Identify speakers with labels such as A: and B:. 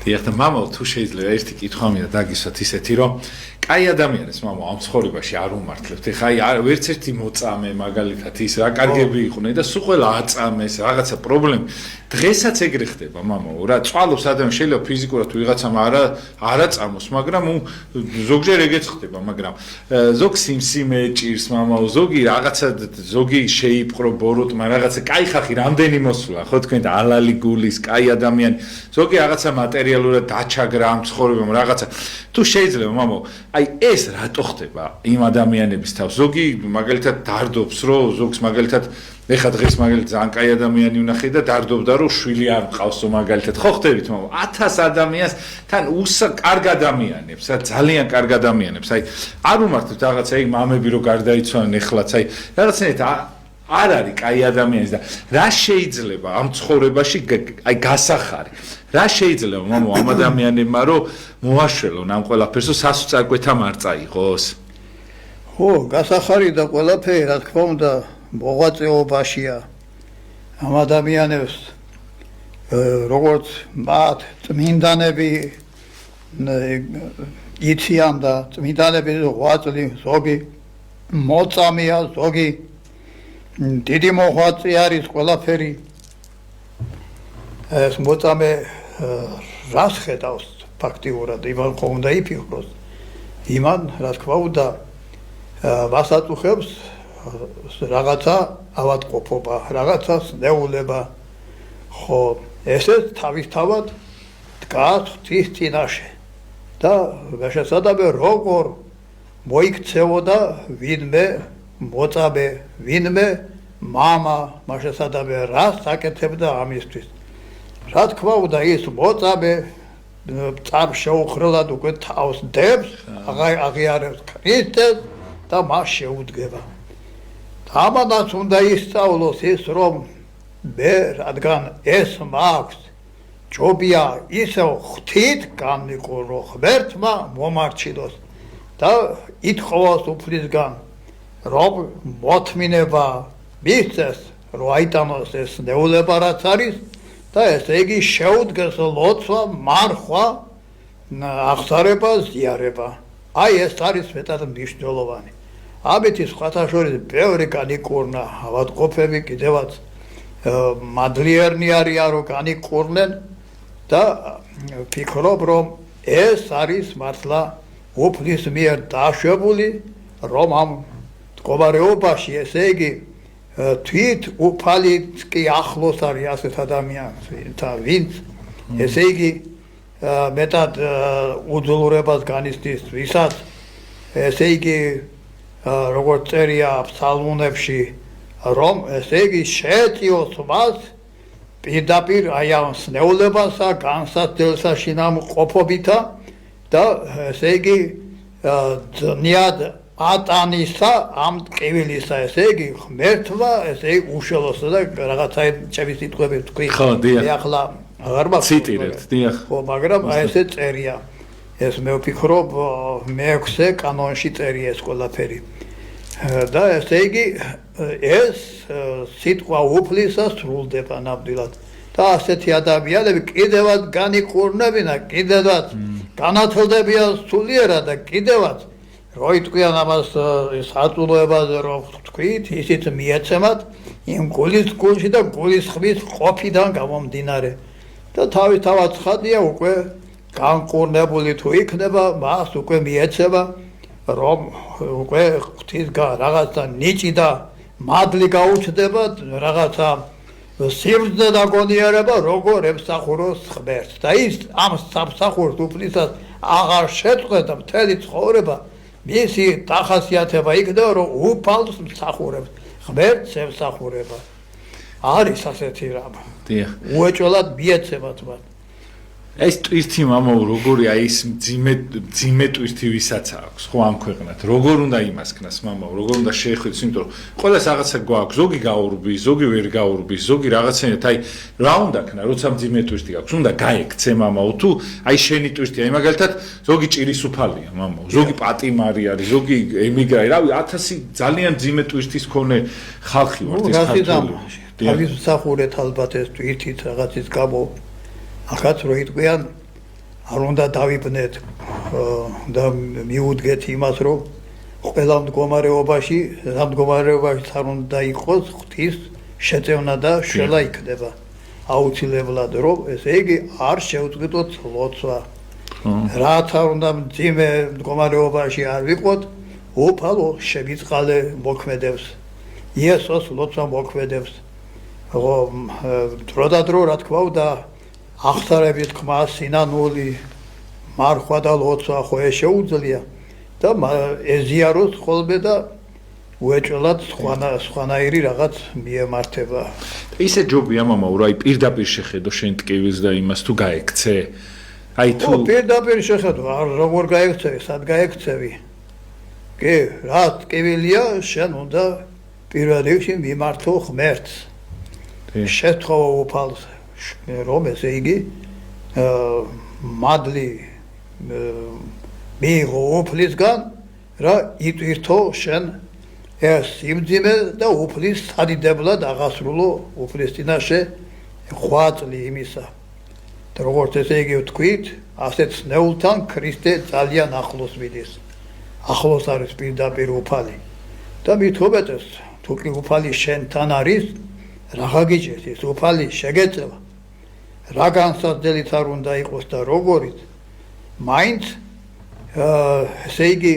A: დიახ და მამაო თუ შეიძლება ერთი კითხვა მინდა დაგისვათ ისეთი რომ კაი ადამიანის მამაო ამ ცხოვრებაში არ უმართლებთ ეხა აი ვერც ერთი მოწამე მაგალითად ის რა კარგები იყვნენ და სულ ყველა აწამეს რაღაცა პრობლემა დღესაც ეგრე ხდება მამაო რა წვალობს ადამიანი შეიძლება ფიზიკურად ვიღაცამ არა წამოს მაგრამ ზოგჯერ ეგეც ხდება მაგრამ ზოგ სიმსიმე ჭირს მამაო ზოგი რაღაცა ზოგი შეიპყრო ბოროტმა რაღაცა კაი ხალხი რამდენი მოსულა ხო თქვენ და ალალი გულის კაი ადამიანი ზოგი რაღაცა მატერიალურად დაჩაგრა ამ ცხოვრებამ რაღაცა თუ შეიძლება მამაო აი ეს რატო ხდება იმ ადამიანების თავს ზოგი მაგალითად დარდობს რომ ზოგს მაგალითად ეხა დღეს მაგალითად ძალიან კაი ადამიანი ვნახე და დარდობდა რომ შვილი არ მყავსო მაგალითად ხო ხდებით მამაო 1000 ადამიანს თან კარგ ადამიანებს რა ძალიან კარგ ადამიანებს აი არ უმართებთ რაღაცა აი მამები რო გარდაიცვალნენ ეხლაც აი რაღაცნაირად არ არის კაი ადამიანის და რა შეიძლება ამ ცხოვრებაში აი გასახარი რა შეიძლება მამაო ამ ადამიანებმა რომ მოაშველონ ამ ყველაფერს რომ სასწაკვეთა მარწა იყოს
B: ხო გასახარი და ყველაფერი რა თქმა უნდა მოღვაწეობაშია ამ ადამიანებს როგორც მათ წმინდანები იციან და წმინდანები ღვაწლი ზოგი მოწამეა ზოგი დიდი მოღვაწე არის ყველაფერი ეს მოწამე რას ხედავს ფაქტიურად იმან ხომ უნდა იფიქროს იმან რა თქმა უნდა მასაწუხებს რაღაცა ავადმყოფობა რაღაცა ნეულება ხო ესეც თავისთავად დგას ღვთის წინაშე და შესაძლოა როგორ მოიქცეოდა ვინმე მოწამე ვინმე მამა შესაძლოა რას აკეთებდა ამისთვის რა თქმა უნდა ის მოწამე წამ შეუხრელად უკვე თავს დებს აღიარებს ქრისტეს და მას შეუდგება ამანაც უნდა ისწავლოს ის რომ მე რადგან ეს მაქვს ჯობია ისე ღვთით განიყო რომ ღმერთმა მომარჩინოს და ითხოვოს უფლისგან რომ მოთმინება მისცეს რომ აიტანოს ეს ნეულება რაც არის და ესე იგი შეუდგეს ლოცვა მარხვა აღსარება ზიარება აი ეს არის მეტად მნიშვნელოვანი ამით ის ხათაშორის ბევრი განიკურნა ავადმყოფები კიდევაც მადლიერნი არიან რომ განიკურნენ და ფიქრობ რომ ეს არის მართლა უფლის მიერ დაშვებული რომ ამ მდგომარეობაში ესე იგი თვით უფალიც კი ახლოს არის ასეთ ადამიანს ვინც ესე იგი მეტად უძლურებას განიცდის ვისაც ესე იგი როგორც წერია ფსალმუნებში რომ ესე იგი შეეწიოს მას პირდაპირ აი ამ სნეულებასა განსაცდელსა შინამყოფობითა და ესე იგი ძნიად ატანისა ამ ტკივილისა ესე იგი ღმერთმა ესე იგი უშველოსა და რაღაცა ჩემი სიტყვებით თქვი
A: ხო დიახ
B: ახლა აღარ
A: ციტირებთ დიახ
B: ხო მაგრამ აი ესე წერია ეს მე ვფიქრობ მე-6 კანონში წერია ეს ყველაფერი და ესე იგი ეს სიტყვა უფლისა სრულდება ნამდვილად და ასეთი ადამიანები კიდევაც განიკურნებინა კიდევაც განათლდებიან სულიერად და კიდევაც რო იტყვიან ამას ეს აწულოებაზე რომ თქვით ისიც მიეცემათ იმ გულის გულში და გულის ხმის ყოფიდან გამომდინარე და თავისთავად ხადია უკვე განკურნებული თუ იქნება მას უკვე მიეცემა რომ უკვე ღვთისგან რაღაცა ნიჭი და მადლი გაუჩნდება რაღაცა სიბრძნე დაგონიერება როგორ ემსახუროს ღმერთს და ის ამ სამსახურს უფლისას აღარ შეწყვეტა მთელი ცხოვრება მისი დახასიათება იქნება რომ უფალს მსახურებს ღმერთს ემსახურება არის ასეთი რამ
A: დიახ
B: უეჭველად მიეცემათ მათ
A: ეს ტვირთი მამაო როგორი აი ეს ძიმე ტვირთი ვისაც აქვს ხო ამ ქვეყნად როგორ უნდა იმასქნას მამაო როგორ უნდა შეეხვიდოს იმიტომ რომ ყველას რაღაცა გვაქვს ზოგი გაურბის ზოგი ვერ გაურბის ზოგი რაღაცნაირად აი რა უნდა ქნა როცა ძიმე ტვირთი გაქვს უნდა გაექცე მამაო თუ აი შენი ტვირთი აი მაგალითად ზოგი ჭირისუფალია მამაო ზოგი პატიმარი არის ზოგი ემიგრაი რავი 1000 ძალიან ძიმე ტვირთის მქონე ხალხი ვართ ეს ქართული
B: თავის მსახურეთ ალბათ ეს ტვირთით რაღაცის გამო ახაც რო იტყვიან არ უნდა დავიბნეთ და მიუდგეთ იმას, რომ ყველა მდგომარეობაში არ უნდა იყოს ღვთის შეწევნა და შველა იქნება. აუცილებლად რომ ესე იგი არ შევწყვიტოთ ლოცვა. რაც არ უნდა მძიმე მდგომარეობაში არ ვიყოთ, უფალო შევიწყალე მოქმედებს. იესოს ლოცვა მოქმედებს. დრო და დრო, რა თქმა უნდა, ახსარებით თქმა, სინანული, მარხვა და ლოცვა ხო ეს შეუძლია და ეზიაროს ხოლმე და უეჭველად სხვანაირი რაღაც მიემართება.
A: ისე ჯობია მამაო, რა პირდაპირ შეხედო შენ ტკივილს და იმას თუ გაექცე? აი თუ
B: პირდაპირ შეხედო, არ როგორ გაექცევი, სად გაექცევი? კი, რა ტკივილია, შენ უნდა პირველ რიგში მიმართო ღმერთს. შეთხოვო უფალს, რომ ესე იგი მადლი მიიღო უფლისგან, რა იტვირთო შენ ეს სიმძიმე და უფლის სადიდებლად აღასრულო უფლის წინაშე ღვაწლი იმისა. და როგორც ესე იგი ვთქვით, ასეთ ნეულთან ქრისტე ძალიან ახლოს მიდის. ახლოს არის პირდაპირ უფალი. და მით უმეტეს, თუ კი უფალი შენთან არის, რა გაგიჭირს ეს უფალი შეგეწევა. რა განსაცდელიც არ უნდა იყოს და როგორიც, მაინც ესე იგი